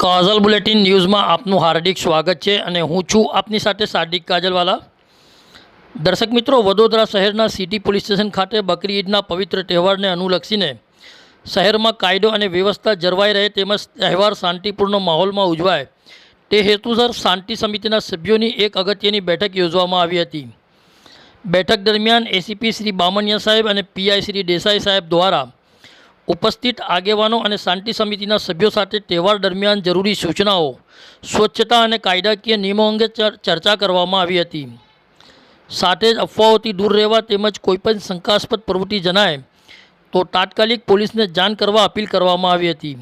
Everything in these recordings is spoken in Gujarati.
કાજલ બુલેટિન ન્યૂઝમાં આપનું હાર્દિક સ્વાગત છે અને હું છું આપની સાથે સાદિક કાજલવાલા। દર્શક મિત્રો, વડોદરા શહેરના સિટી પોલીસ સ્ટેશન ખાતે બકરી ઈદના પવિત્ર તહેવારને અનુલક્ષીને શહેરમાં કાયદો અને વ્યવસ્થા જળવાઈ રહે તેમજ તહેવાર શાંતિપૂર્ણ માહોલમાં ઉજવાય તે હેતુસર શાંતિ સમિતિના સભ્યોની એક અગત્યની બેઠક યોજવામાં આવી હતી। બેઠક દરમિયાન એસીપી શ્રી બામણિયા સાહેબ અને પીઆઈ શ્રી દેસાઈ સાહેબ દ્વારા ઉપસ્થિત આગેવાનો અને શાંતિ સમિતિના સભ્યો સાથે તહેવાર દરમિયાન જરૂરી સૂચનાઓ, સ્વચ્છતા અને કાયદાકીય નિયમો અંગે ચર્ચા કરવામાં આવી હતી। સાથે જ અફવાઓથી દૂર રહેવા તેમજ કોઈપણ શંકાસ્પદ પ્રવૃત્તિ જણાય તો તાત્કાલિક પોલીસને જાણ કરવા અપીલ કરવામાં આવી હતી।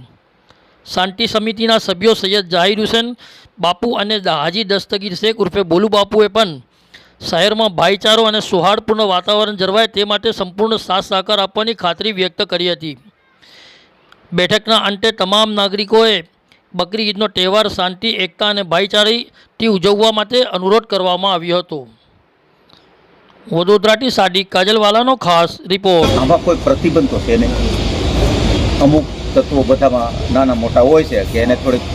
શાંતિ સમિતિના સભ્યો સૈયદ જાહિર હુસેન બાપુ અને હાજી દસ્તગીર શેખ ઉર્ફે બોલુ બાપુએ પણ શહેરમાં ભાઈચારો અને સૌહાર્દપૂર્ણ વાતાવરણ જળવાય તે માટે સંપૂર્ણ સાથ સહકાર આપવાની ખાતરી વ્યક્ત કરી હતી। બેઠકના અંતે તમામ નાગરિકોએ બકરી ઈદનો તહેવાર શાંતિ, એકતા અને ભાઈચારાથી ઉજવવા માટે અનુરોધ કરવામાં આવ્યો હતો। વડોદરાથી સાદિક કાજલવાલાનો ખાસ રિપોર્ટ। આમાં કોઈ પ્રતિબંધ તો છે નહીં। અમુક તત્વો બધામાં નાના મોટા હોય છે કે એને થોડીક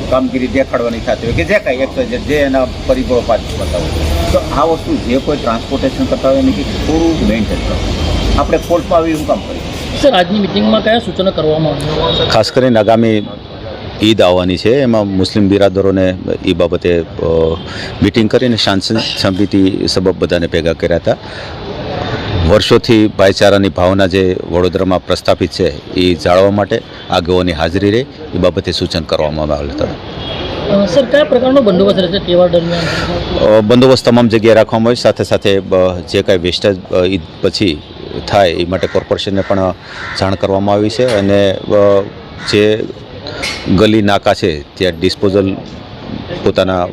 કામગીરી દેખાડવાની થતી હોય કે જે કાંઈ એક જે એના પરિબળો પાછળ બતાવે તો આ વસ્તુ જે કોઈ ટ્રાન્સપોર્ટેશન કરતા હોય એને કે થોડું મેન્ટેન કરો। આપણે ફોલ્ટમાં આવી શું કામ કરીએ? સર, આજની મિટિંગમાં કયા સૂચનો કરવામાં આવ્યા? ખાસ કરીને આગામી ઈદ આવવાની છે, એમાં મુસ્લિમ બિરાદરોને એ બાબતે મિટિંગ કરીને શાંતિ સમિતિ સબબ બધાને ભેગા કર્યા હતા। વર્ષોથી ભાઈચારાની ભાવના જે વડોદરામાં પ્રસ્થાપિત છે એ જાળવવા માટે આગેવાનોની હાજરી રહે એ બાબતે સૂચન કરવામાં આવેલ હતા। સર, કયા પ્રકારનો બંદોબસ્ત રહેશે તહેવાર દરમિયાન? બંદોબસ્ત તમામ જગ્યાએ રાખવામાં આવે, સાથે સાથે જે કાંઈ વેસ્ટેજ ઈદ પછી થાય એ માટે કોર્પોરેશનને પણ જાણ કરવામાં આવી છે અને જે ગલી નાકા છે ત્યાં ડિસ્પોઝલ પોતાના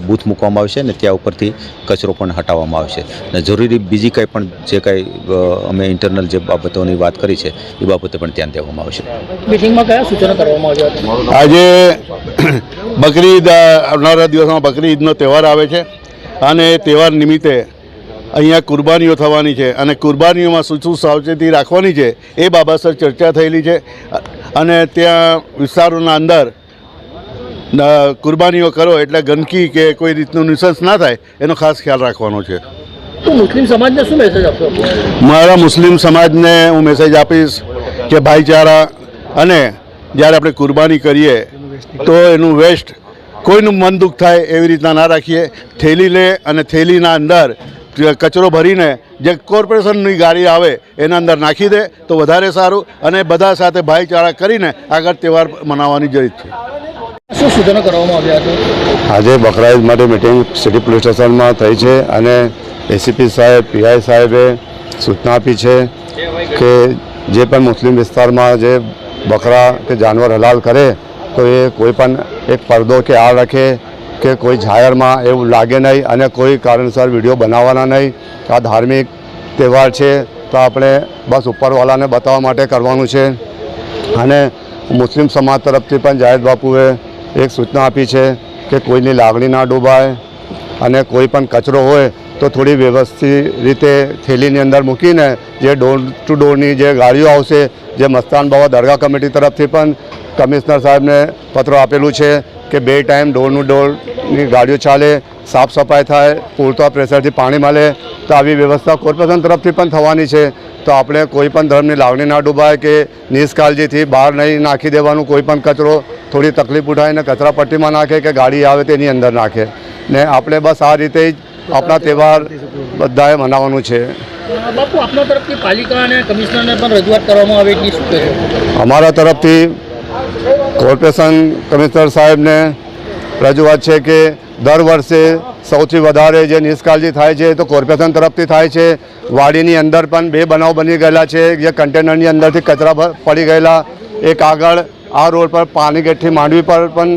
બૂથ મૂકવામાં આવશે અને ત્યાં ઉપરથી કચરો પણ હટાવવામાં આવશે અને જરૂરી બીજી કંઈ પણ જે કાંઈ અમે ઇન્ટરનલ જે બાબતોની વાત કરી છે એ બાબતે પણ ધ્યાન દેવામાં આવશે। મિટિંગમાં કયા સૂચનો કરવામાં આવ્યા? આજે બકરી ઈદ આવનારા દિવસમાં બકરી ઈદનો તહેવાર આવે છે અને એ તહેવાર નિમિત્તે અહીંયા કુરબાનીઓ થવાની છે અને કુરબાનીઓમાં શું સાવચેતી રાખવાની છે એ બાબતસર ચર્ચા થયેલી છે અને ત્યાં વિસ્તારોના અંદર કુરબાનીઓ કરો એટલે ગંદકી કે કોઈ રીતનું ન્યુસન્સ ના થાય એનો ખાસ ખ્યાલ રાખવાનો છે। તો મુસ્લિમ સમાજને શું મેસેજ આપશો? મારા મુસ્લિમ સમાજને હું મેસેજ આપીશ કે ભાઈચારા અને જ્યારે આપણે કુરબાની કરીએ તો એનું વેસ્ટ કોઈનું મન દુઃખ થાય એવી રીતના ના રાખીએ। થેલી લે અને થેલીના અંદર કચરો ભરીને જે કોર્પોરેશનની ગાડી આવે એના અંદર નાખી દે તો વધારે સારું અને બધા સાથે ભાઈચારા કરીને આગળ તહેવાર મનાવવાની જરૂર છે। શું સૂચનો કરવામાં આવ્યા હતા? આજે બકરા ઈદ માટે મિટિંગ સિટી પોલીસ સ્ટેશનમાં થઈ છે અને એસીપી સાહેબ, પીઆઈ સાહેબે સૂચના આપી છે કે જે પણ મુસ્લિમ વિસ્તારમાં જે બકરા કે જાનવર હલાલ કરે તો એ કોઈ પણ એક પડદો કે આ રાખે કે કોઈ જાહેરમાં એવું લાગે નહીં અને કોઈ કારણસર વિડીયો બનાવવાના નહીં। આ ધાર્મિક તહેવાર છે તો આપણે બસ ઉપરવાળાને બતાવવા માટે કરવાનું છે અને મુસ્લિમ સમાજ તરફથી પણ જાહેર બાપુએ એક સૂચના આપી છે કે કોઈની લાગણી ના ડૂબાય અને કોઈ પણ કચરો હોય તો થોડી વ્યવસ્થિત રીતે થેલીની અંદર મૂકીને જે ડોર ટુ ડોરની જે ગાડીઓ આવશે, જે મસ્તાન બાબા દરગાહ કમિટી તરફથી પણ કમિશનર સાહેબને પત્ર આપેલું છે કે 2 ટાઈમ ડોરનું ડોરની ગાડીઓ ચાલે, સાફ સફાઈ થાય, પૂરતા પ્રેશરથી પાણી મળે તો આવી વ્યવસ્થા કોર્પોરેશન તરફથી પણ થવાની છે। તો આપણે કોઈ પણ ધર્મની લાગણી ના ડૂબાય કે નિષ્કાળજીથી બહાર નહીં નાખી દેવાનું કોઈ પણ કચરો, થોડી તકલીફ ઉઠાવીને કચરાપટ્ટીમાં નાખે કે ગાડી આવે તેની અંદર નાખે ને આપણે બસ આ રીતે જ આપણા તહેવાર બધાએ મનાવવાનું છે। બાપુ, આપના તરફથી પાલિકા અને કમિશનરને પણ રજૂઆત કરવામાં આવે છે, શું કહેશો? અમારા તરફથી કોર્પોરેશન કમિશનર સાહેબને રજૂઆત છે કે દર વર્ષે સૌથી વધારે જે નિષ્કાળજી થાય છે તો કોર્પોરેશન તરફથી થાય છે। વાડીની અંદર પણ 2 બનાવ બની ગયેલા છે જે કન્ટેનરની અંદરથી કચરા પડી ગયેલા। એક આગળ આ રોડ પર પાણીગેટથી માંડવી પર પણ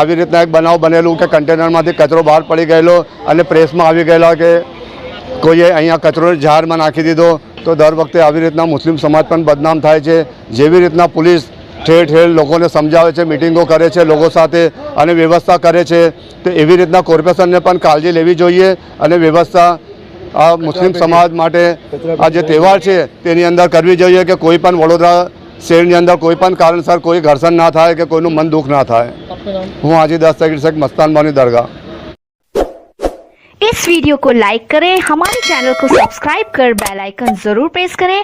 આવી રીતના એક બનાવ બનેલું કે કન્ટેનરમાંથી કચરો બહાર પડી ગયેલો અને પ્રેસમાં આવી ગયેલા કે કોઈએ અહીંયા કચરો જાહેરમાં નાખી દીધો। તો દર વખતે આવી રીતના મુસ્લિમ સમાજ પણ બદનામ થાય છે। જેવી રીતના પોલીસ ઠેર ઠેર લોકોને સમજાવે છે, મિટિંગો કરે છે લોકો સાથે અને વ્યવસ્થા કરે છે, તો એવી રીતના કોર્પોરેશનને પણ કાળજી લેવી જોઈએ અને વ્યવસ્થા આ મુસ્લિમ સમાજ માટે આ જે તહેવાર છે તેની અંદર કરવી જોઈએ કે કોઈ પણ વડોદરા શહેરની અંદર કોઈ પણ કારણસર કોઈ ઘર્ષણ ના થાય કે કોઈનું મન દુઃખ ના થાય। આપનું નામ? હું હાજી દस्तगीर शेख मस्तान बानी दरगाह। इस वीडियो को लाइक करें, हमारे चैनल को सब्सक्राइब कर बेल आइकन जरूर प्रेस करें